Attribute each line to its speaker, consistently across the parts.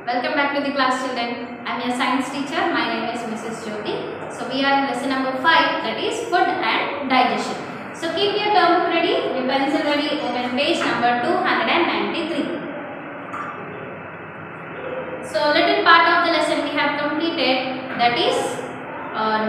Speaker 1: Welcome back to the class, children. I am your science teacher. My name is Mrs. Jyoti. So we are in lesson number 5, that is food and digestion. So keep your term book ready, your pencil ready, open page number 293. So little part of the lesson we have completed, that is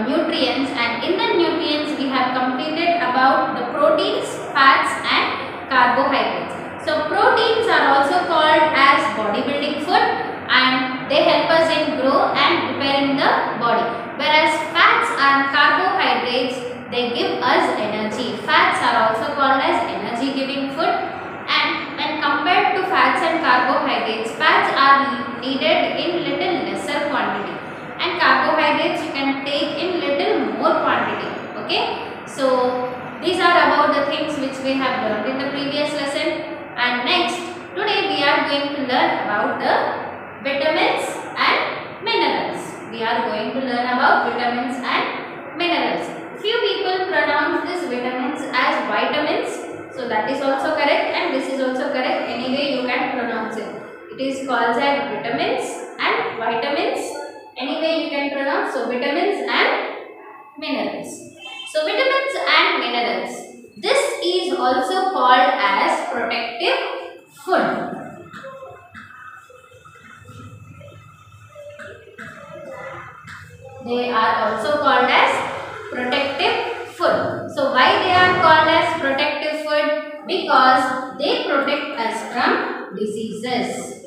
Speaker 1: nutrients, and in the nutrients we have completed about the proteins, fats and carbohydrates. So proteins are also called as bodybuilding food and they help us in grow and repairing the body. Whereas fats and carbohydrates, they give us energy. Fats are also called as energy giving food, and when compared to fats and carbohydrates, fats are needed in little lesser quantity and carbohydrates you can take in little more quantity. Okay, so these are about the things which we have learned in the previous lesson. And next, today we are going to learn about the vitamins and minerals. We are going to learn about vitamins and minerals. Few people pronounce these vitamins as vitamins. So that is also correct and this is also correct. Anyway you can pronounce it. It is called as vitamins and vitamins. Anyway you can pronounce. So vitamins and minerals. So vitamins and minerals. This is also called as protective food. They are also called as protective food. So why they are called as protective food? Because they protect us from diseases.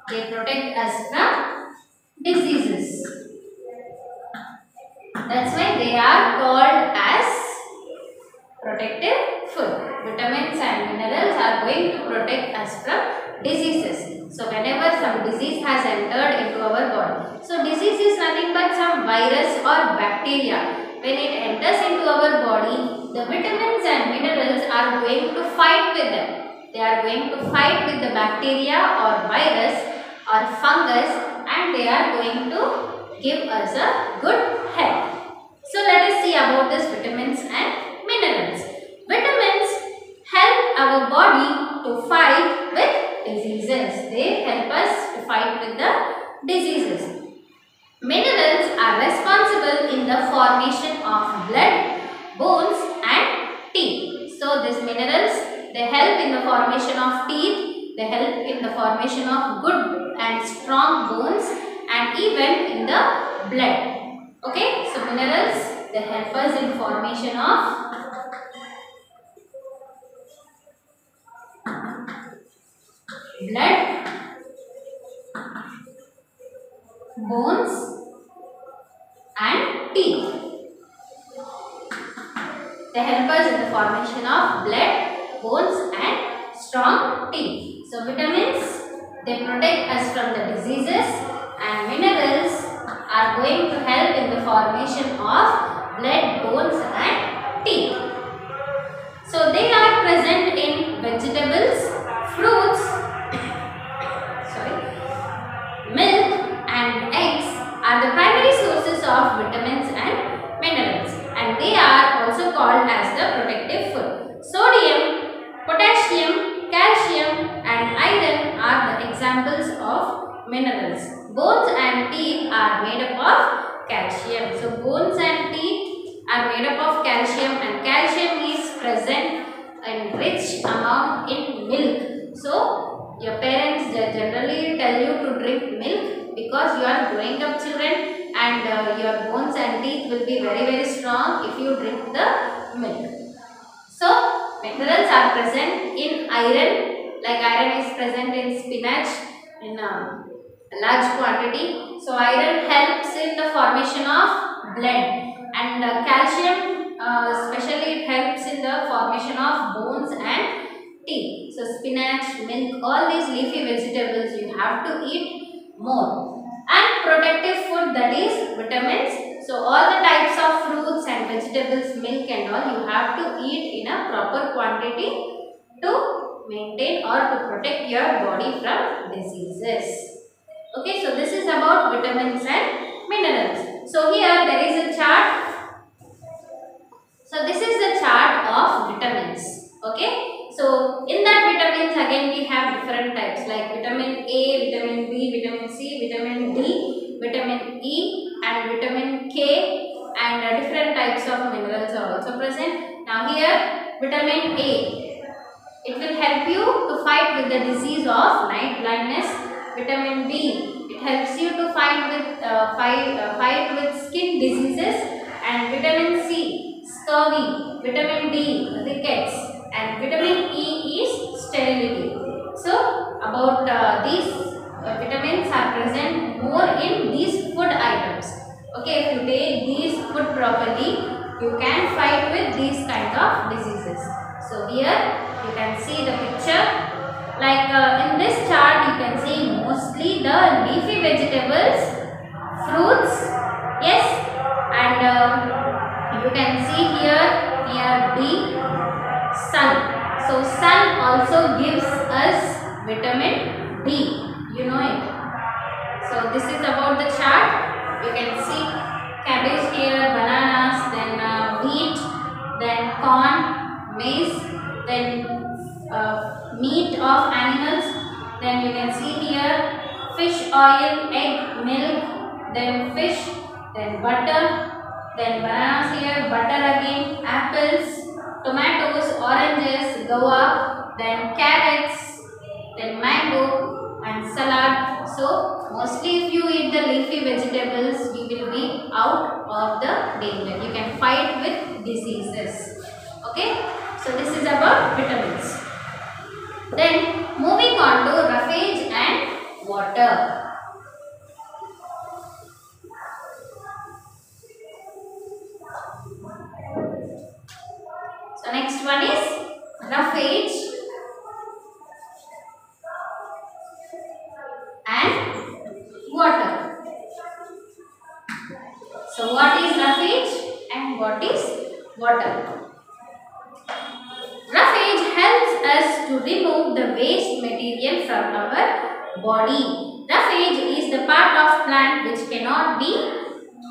Speaker 1: They protect us from diseases. That's why they are called as protective food. Vitamins and minerals are going to protect us from diseases. So whenever some disease has entered into our body. So disease is nothing but some virus or bacteria. When it enters into our body, the vitamins and minerals are going to fight with them. They are going to fight with the bacteria or virus or fungus, and they are going to give us a good health. So let us see about this vitamins and minerals. Vitamins help our body to fight with diseases. They help us to fight with the diseases. Minerals are responsible in the formation of blood, bones and teeth. So these minerals, they help in the formation of teeth, they help in the formation of good and strong bones and even in the blood. Okay, so minerals, they help us in formation of blood, bones and teeth. They help us in the formation of blood, bones and strong teeth. So vitamins, they protect us from the diseases, and minerals are going to help in the formation of blood, bones and teeth. So they are present in vegetables, fruits, milk and eggs are the primary sources of vitamins and minerals, and they are also called as the protective food. Sodium, potassium, calcium and iron are the examples of minerals. Bones and teeth are made up of calcium. So bones and teeth are made up of calcium, and calcium is present in rich amount in milk. So your parents generally tell you to drink milk because you are growing up children, and your bones and teeth will be very strong if you drink the milk. So minerals are present in iron, like iron is present in spinach in a large quantity. So iron helps in the formation of blood, and calcium especially it helps in the formation of bones and teeth. So spinach, milk, all these leafy vegetables you have to eat more. And protective food, that is vitamins. So all the types of fruits and vegetables, milk and all, you have to eat in a proper quantity to maintain or to protect your body from diseases. Okay, so this is about vitamins and minerals. So here there is a chart. So this is the chart of vitamins. Okay, so in that vitamins again we have different different types of minerals are also present. Now here, vitamin A. It will help you to fight with the disease of night blindness. Vitamin B. It helps you to fight with skin diseases. And vitamin C, scurvy. Vitamin D, rickets. And vitamin E is sterility. So about these vitamins are present more in these food items. Okay, if you take these food properly, you can fight with these kind of diseases. So here you can see the picture. Like in this chart, you can see mostly the leafy vegetables, fruits, yes, and you can see here near B, sun. So sun also gives us vitamin D. You know it. So this is about the chart. You can see cabbage here, bananas, then wheat, then corn, maize, then meat of animals. Then you can see here fish oil, egg, milk, then fish, then butter, then bananas here, butter again, apples, tomatoes, oranges, guava, then carrots, then mango and salad. So mostly if you eat the leafy vegetables, you will be out of the danger. You can fight with diseases. Okay. So this is about vitamins. Then moving on to roughage and water. So next one is roughage and water. So what is roughage and what is water? Roughage helps us to remove the waste material from our body. Roughage is the part of plant which cannot be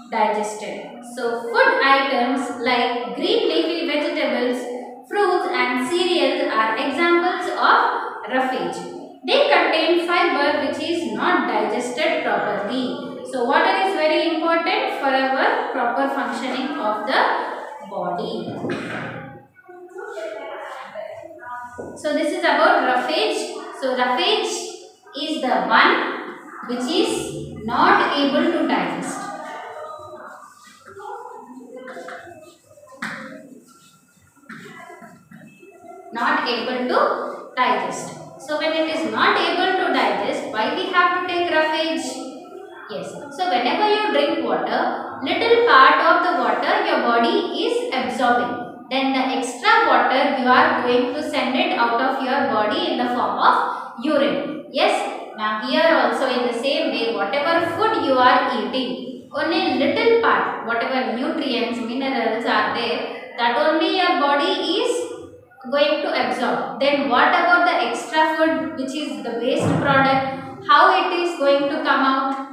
Speaker 1: digested. So food items like green leafy vegetables, fruits and cereals are examples of roughage. They contain fiber which is not digested properly. So water is very important for our proper functioning of the body. So this is about roughage. So roughage is the one which is not able to digest. Not able to digest. So when it is not able to digest, why we have to take roughage? Yes. So whenever you drink water, little part of the water your body is absorbing. Then the extra water you are going to send it out of your body in the form of urine. Yes. Now here also in the same way, whatever food you are eating, only little part, whatever nutrients, minerals are there, that only your body is going to absorb. Then what about the extra food which is the waste product? How it is going to come out?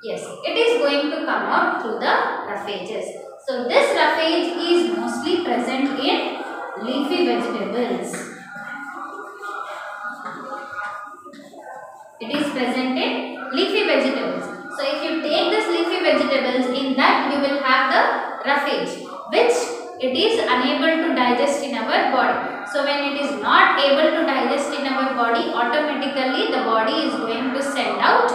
Speaker 1: Yes, it is going to come out through the roughages. So this roughage is mostly present in leafy vegetables. It is present in leafy vegetables. So if you take this leafy vegetables, in that you will have the roughage which it is unable to digest in our body. So when it is not able to digest in our body, automatically the body is going to send out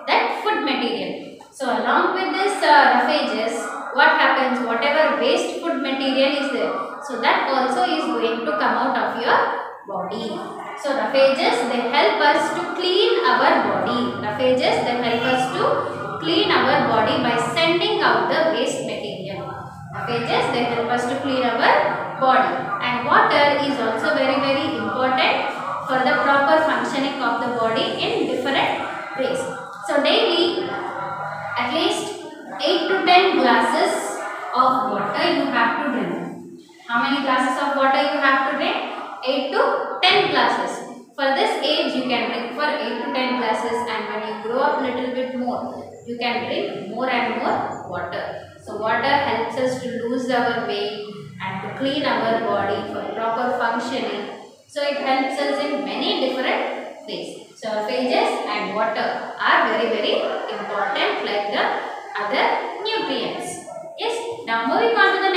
Speaker 1: that food material. So along with this roughages, what happens? Whatever waste food material is there, so that also is going to come out of your body. So roughages, they help us to clean our body. Roughages, they help us to clean our body by sending out the waste material. Roughages, they help us to clean our body. And water is also very important for the proper functioning of the body in different ways. So daily, at least 8 to 10 glasses of water you have to drink. How many glasses of water you have to drink? 8 to 10 glasses. For this age, you can drink for 8 to 10 glasses, and when you grow up little bit more, you can drink more and more water. So water helps us to lose our weight and to clean our body for proper functioning. So it helps us in many different ways. So roughages and water are very important like the other nutrients. Yes. Now moving on to the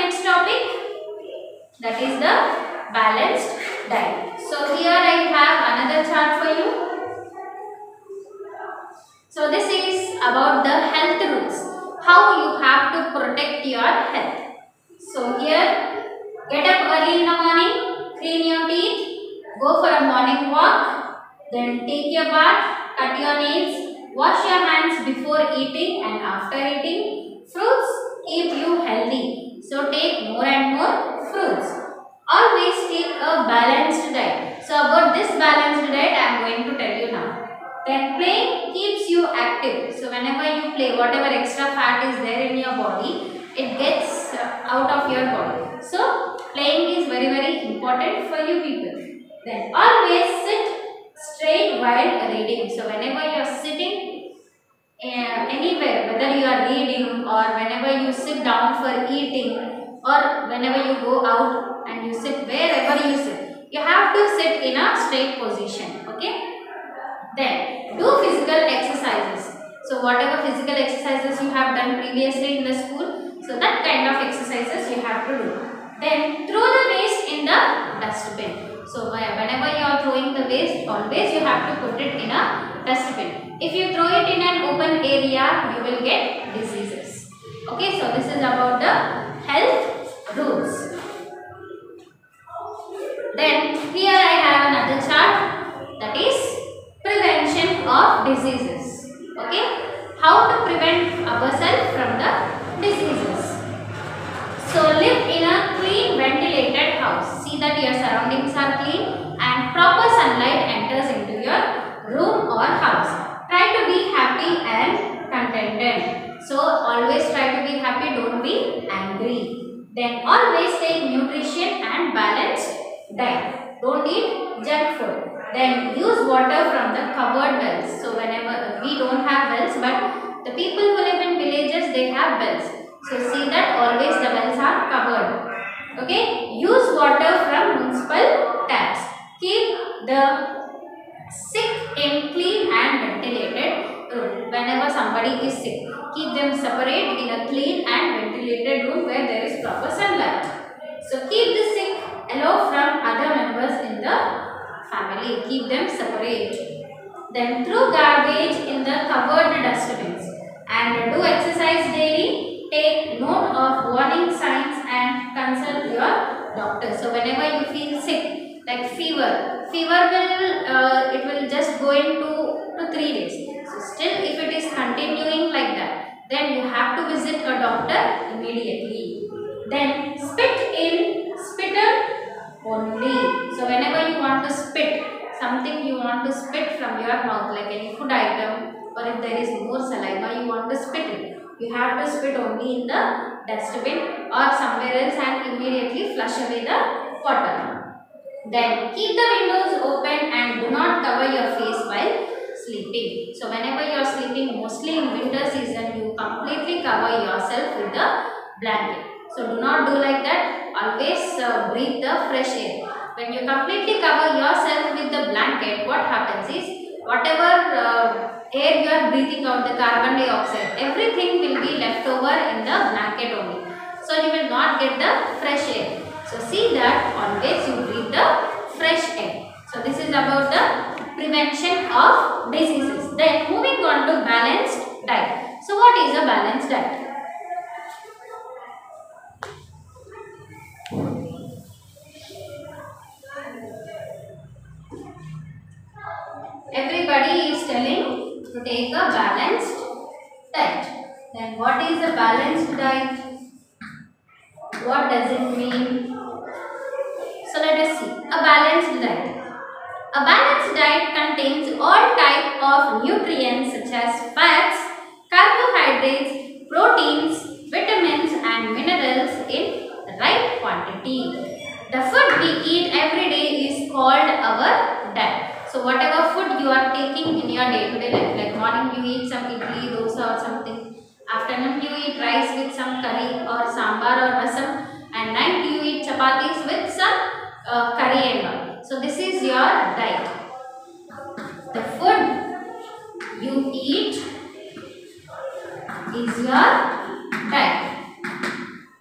Speaker 1: That is the balanced diet. So here I have another chart for you. So this is about the health rules. How you have to protect your health. So here, get up early in the morning, clean your teeth, go for a morning walk, then take your bath, cut your nails, wash your hands before eating and after eating. Fruits keep you healthy. So take more and more fruits. Always take a balanced diet. So about this balanced diet I am going to tell you now. Then playing keeps you active. So whenever you play, whatever extra fat is there in your body, it gets out of your body. So playing is very important for you people. Then always sit straight while reading. So whenever you are sitting anywhere, whether you are reading or whenever you sit down for eating or whenever you go out and you sit wherever you sit, you have to sit in a straight position. Okay. Then do physical exercises. So whatever physical exercises you have done previously in the school, so that kind of exercises you have to do. Then throw the waste in the dustbin. So whenever you are throwing the waste, always you have to put it in a dustbin. If you throw it in an open area, you will get diseases. Okay, so this is about the health rules. Then here I have another chart, that is prevention of diseases. Okay, how to prevent ourselves from the diseases. So live in a clean ventilated house. See that your surroundings are clean and proper sunlight enters into your room or house. Try to be happy and contented. So always try to be happy, don't be angry. Then always take nutrition and balanced diet. Don't eat junk food. Then use water from the covered wells. So whenever we don't have wells, but the people who live in villages, they have wells. So see that always the wells are covered. Okay. Use water from municipal taps. Keep the sick in clean and ventilated room. Whenever somebody is sick, keep them separate in a clean and ventilated room where there is proper sunlight. So keep the sick aloof from other members in the family. Keep them separate. Then throw garbage in the covered dustbins and do exercise daily. Take note of warning signs and consult your doctor. So whenever you feel sick, like fever will just go in 2 to 3 days. So still if it is continuing like that, then you have to visit a doctor immediately. Then spit in spitter only. So whenever you want to spit, something you want to spit from your mouth, like any food item, or if there is more saliva you want to spit it, you have to spit only in the dustbin or somewhere else and immediately flush away the water. Then keep the windows open and do not cover your face while sleeping. So whenever you are sleeping, mostly in winter season, you completely cover yourself with the blanket. So do not do like that. Always breathe the fresh air. When you completely cover yourself with the blanket, what happens is whatever air you are breathing out, the carbon dioxide, everything will be left over in the blanket only. So you will not get the fresh air. So see that always you breathe the fresh air. So this is about the prevention of diseases. Then moving on to balanced diet. So what is a balanced diet? Everybody is telling to take a balanced diet. Then what is a balanced diet? What does it mean? So let us see. A balanced diet. A balanced diet contains all types of nutrients such as fats, carbohydrates, proteins, vitamins and minerals in the right quantity. The food we eat every day is called our diet. So whatever food you are taking in your day-to-day life, like morning you eat some idli, dosa or something, afternoon you eat rice with some curry or sambar or rasam, and night you eat chapatis with some curry and all. So this is your diet. The food you eat is your diet.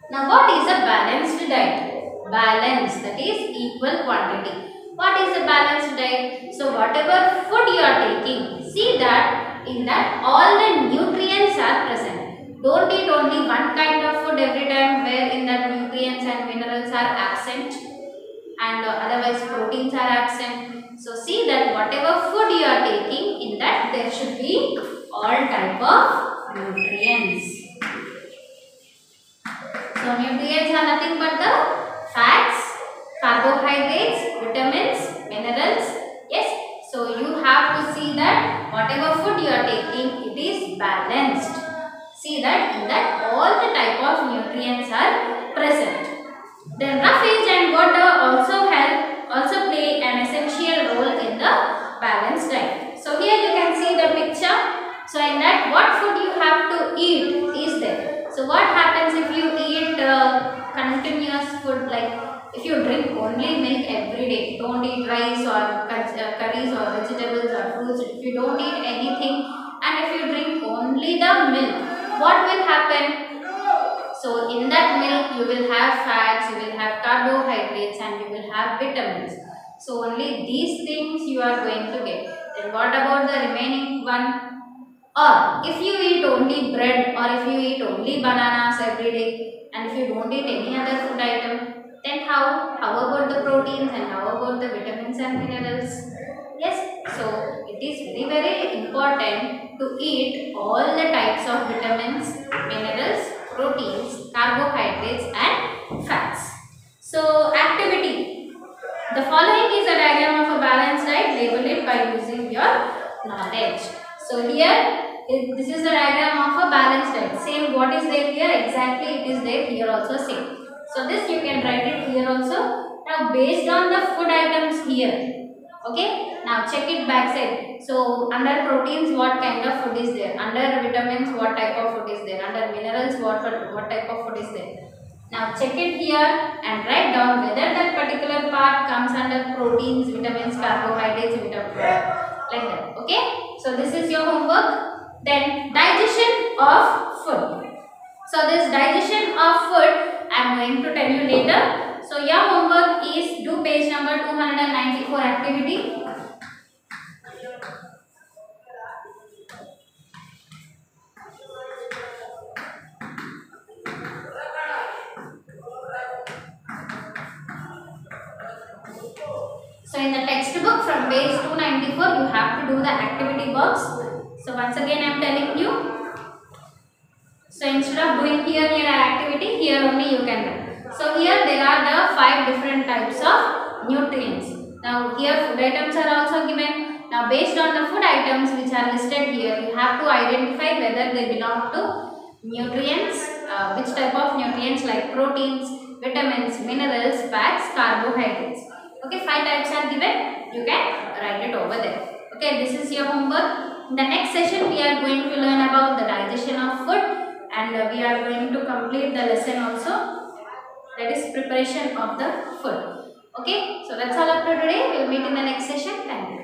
Speaker 1: Now what is a balanced diet? balance, that is equal quantity. What is a balanced diet? So whatever food you are taking, see that in that all the nutrients are present. Don't eat only one kind of food every time where in that nutrients and minerals are absent and otherwise proteins are absent. So see that whatever food you are taking, in that there should be all type of nutrients. So nutrients are nothing but the fats, carbohydrates, vitamins, minerals. Yes. So you have to see that whatever food you are taking, it is balanced. See that in that all the type of nutrients are present. Then roughage and water also play an essential role in the balanced diet. So here you can see the picture. So in that what food you have to eat is there. So what happens if you eat continuous food, like if you drink only milk every day, don't eat rice or curries or vegetables or fruits, if you don't eat anything and if you drink only the milk, what will happen? So in that milk you will have fats, you will have carbohydrates and you will have vitamins. So only these things you are going to get. Then what about the remaining one? Or if you eat only bread or if you eat only bananas every day and if you don't eat any other food item, then how? How about the proteins and how about the vitamins and minerals? Yes, so it is very very important to eat all the types of vitamins, minerals, proteins, carbohydrates and fats. So activity. The following is a diagram of a balanced diet. Label it by using your knowledge. So here this is the diagram of a balanced diet. Same what is there here, exactly it is there here also same. So this you can write it here also. Now based on the food items here, okay, now check it back side. So under proteins what kind of food is there, under vitamins what type of food is there, under minerals what type of food is there. Now check it here and write down whether that particular part comes under proteins, vitamins, carbohydrates, like that. Okay. So this is your homework. Then digestion of food. So this digestion of food I am going to tell you later. So your homework is do page number 294 activity. So in the textbook from page 294 you have to do the activity box. So once again I am telling you. So instead of doing here activity, here only you can do. So here there are the 5 different types of nutrients. Now here food items are also given. Now based on the food items which are listed here, you have to identify whether they belong to nutrients, which type of nutrients like proteins, vitamins, minerals, fats, carbohydrates. Okay, 5 types are given. You can write it over there. Okay, this is your homework. In the next session we are going to learn about the digestion of food. And we are going to complete the lesson also, that is preparation of the food. Okay, so that's all up to today. We'll meet in the next session. Thank you.